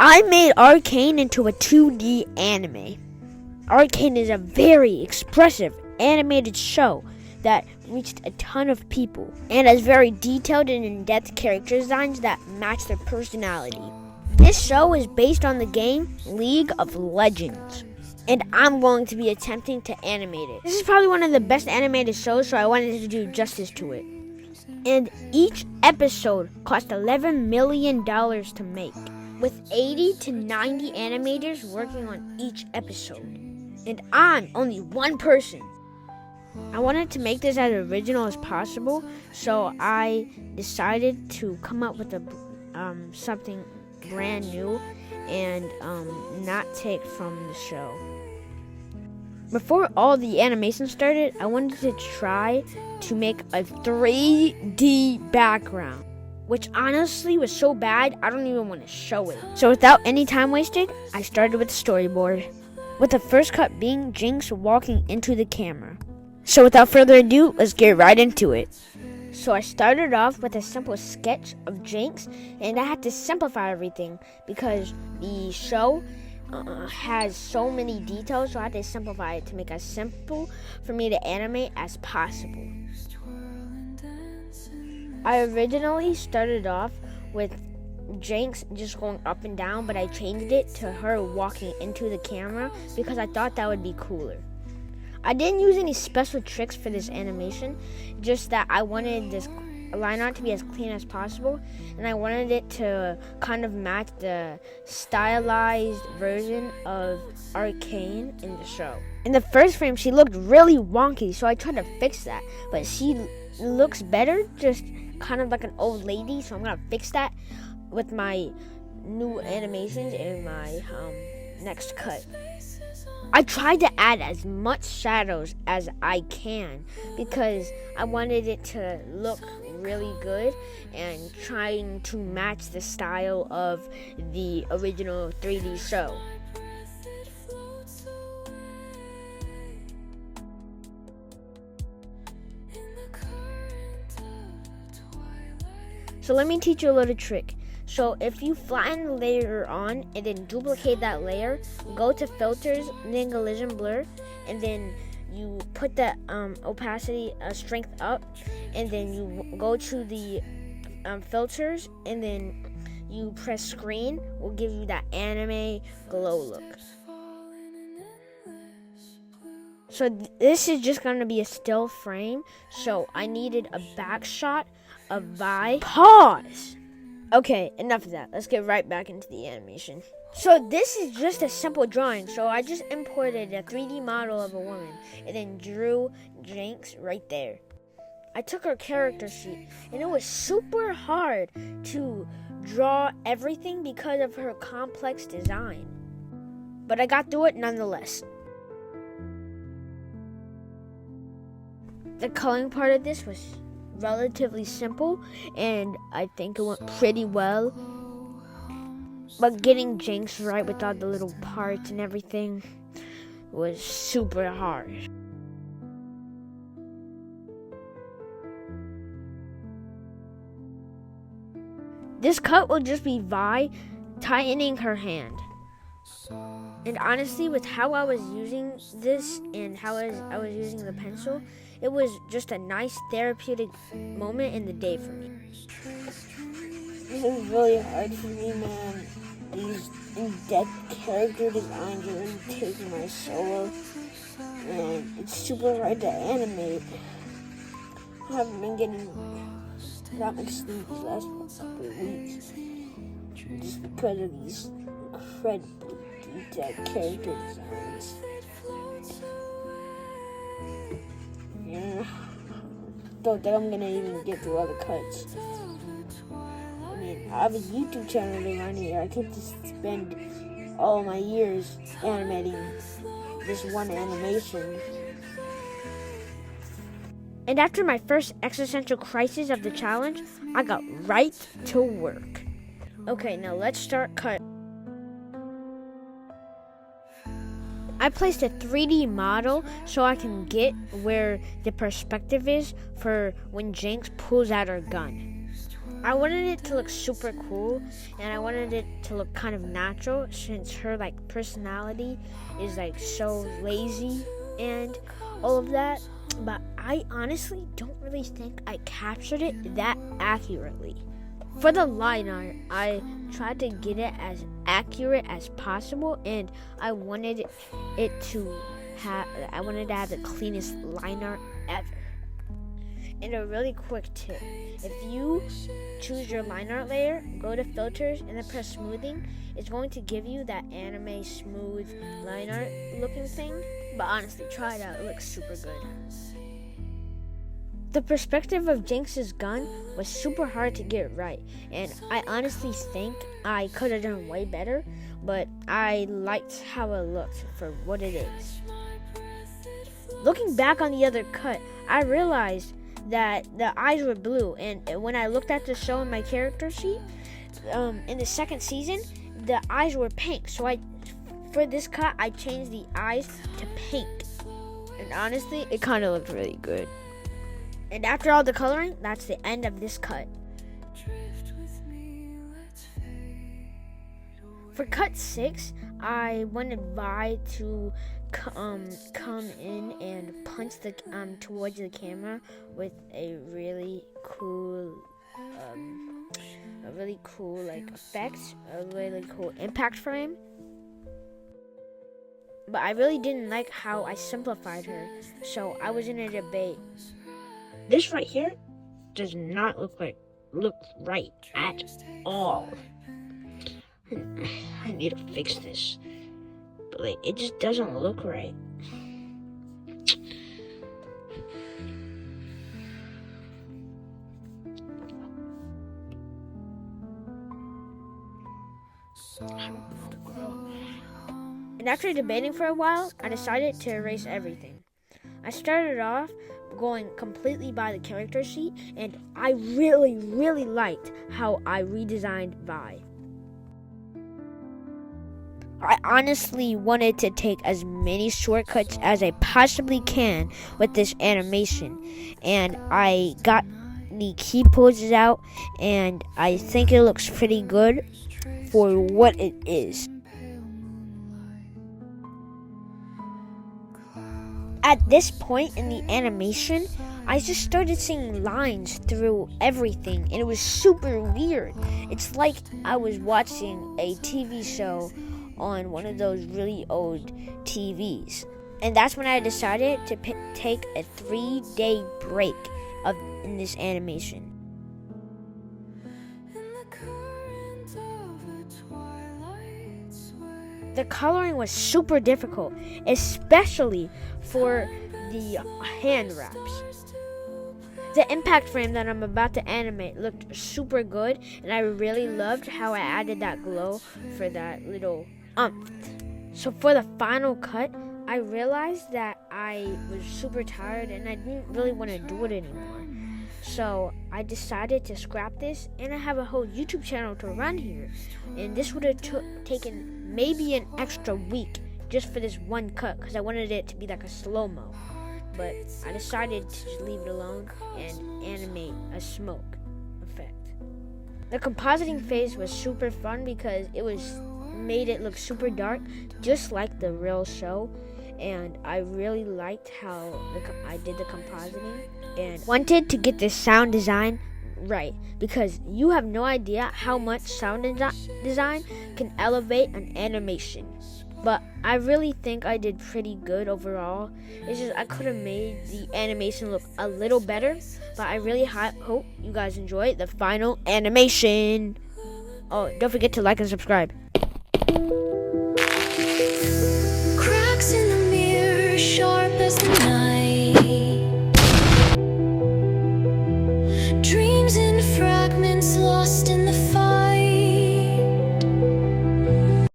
I made Arcane into a 2D anime. Arcane is a very expressive animated show that reached a ton of people and has very detailed and in-depth character designs that match their personality. This show is based on the game League of Legends, and I'm going to be attempting to animate it. This is probably one of the best animated shows, so I wanted to do justice to it. And each episode cost $11 million to make, with 80 to 90 animators working on each episode. And I'm only one person. I wanted to make this as original as possible, so I decided to come up with something brand new and not take from the show. Before all the animation started, I wanted to try to make a 3D background, which honestly was so bad I don't even want to show it. So without any time wasted, I started with the storyboard, with the first cut being Jinx walking into the camera. So without further ado, let's get right into it. So I started off with a simple sketch of Jinx, and I had to simplify everything because the show has so many details, so I had to simplify it to make it as simple for me to animate as possible. I originally started off with Jinx just going up and down, but I changed it to her walking into the camera because I thought that would be cooler. I didn't use any special tricks for this animation, just that I wanted this line art to be as clean as possible, and I wanted it to kind of match the stylized version of Arcane in the show. In the first frame, she looked really wonky, so I tried to fix that, but she looks better, just kind of like an old lady, so I'm gonna fix that with my new animations in my next cut. I tried to add as much shadows as I can because I wanted it to look really good and trying to match the style of the original 3D show. So let me teach you a little trick. So if you flatten the layer on and then duplicate that layer, go to filters, then collision blur, and then you put the opacity strength up, and then you go to the filters, and then you press screen, will give you that anime glow look. So this is just going to be a still frame, so I needed a back shot of Vi. Pause! Okay, enough of that. Let's get right back into the animation. So this is just a simple drawing. So I just imported a 3D model of a woman and then drew Jinx right there. I took her character sheet, and it was super hard to draw everything because of her complex design. But I got through it nonetheless. The coloring part of this was relatively simple, and I think it went pretty well. But getting Jinx right with all the little parts and everything was super hard. This cut will just be Vi tightening her hand. And honestly, with how I was using this and how I was using the pencil, it was just a nice therapeutic moment in the day for me. This is really hard for me, man. These in-depth character designs are really taking my soul, and it's super hard to animate. I haven't been getting that much sleep these last couple of weeks, just because of these incredibly detailed character designs. Yeah, don't think I'm gonna even get through all the cuts. I mean, I have a YouTube channel to run here. I could just spend all my years animating this one animation. And after my first existential crisis of the challenge, I got right to work. Okay, now let's start cut. I placed a 3D model so I can get where the perspective is for when Jinx pulls out her gun. I wanted it to look super cool, and I wanted it to look kind of natural since her like personality is like so lazy and all of that. But I honestly don't really think I captured it that accurately. For the line art, I tried to get it as accurate as possible, and I wanted to have the cleanest line art ever. And a really quick tip, if you choose your line art layer, go to filters and then press smoothing, it's going to give you that anime smooth line art looking thing. But honestly, try it out, it looks super good. The perspective of Jinx's gun was super hard to get right, and I honestly think I could have done way better, but I liked how it looked for what it is. Looking back on the other cut, I realized that the eyes were blue, and when I looked at the show in my character sheet, in the second season, the eyes were pink. So for this cut, I changed the eyes to pink, and honestly, it kind of looked really good. And after all the coloring, that's the end of this cut. For cut 6, I wanted Vi to come in and punch towards the camera with a really cool like effect, a really cool impact frame. But I really didn't like how I simplified her, so I was in a debate. This right here does not look right at all. I need to fix this. But like, it just doesn't look right. And after debating for a while, I decided to erase everything. I started off going completely by the character sheet, and I really, really liked how I redesigned Vi. I honestly wanted to take as many shortcuts as I possibly can with this animation, and I got the key poses out, and I think it looks pretty good for what it is. At this point in the animation, I just started seeing lines through everything, and it was super weird. It's like I was watching a TV show on one of those really old TVs. And that's when I decided to take a 3-day break in this animation. The coloring was super difficult, especially for the hand wraps. The impact frame that I'm about to animate looked super good, and I really loved how I added that glow for that little So for the final cut, I realized that I was super tired and I didn't really want to do it anymore. So I decided to scrap this, and I have a whole YouTube channel to run here. And this would have taken maybe an extra week just for this one cut, because I wanted it to be like a slow-mo. But I decided to just leave it alone and animate a smoke effect. The compositing phase was super fun because it made it look super dark, just like the real show. And I really liked how I did the compositing, and wanted to get this sound design right, because you have no idea how much sound design can elevate an animation. But I really think I did pretty good overall. It's just I could have made the animation look a little better, but I really hope you guys enjoy the final animation. Oh, don't forget to like and subscribe. Cracks in the mirror, sharp as the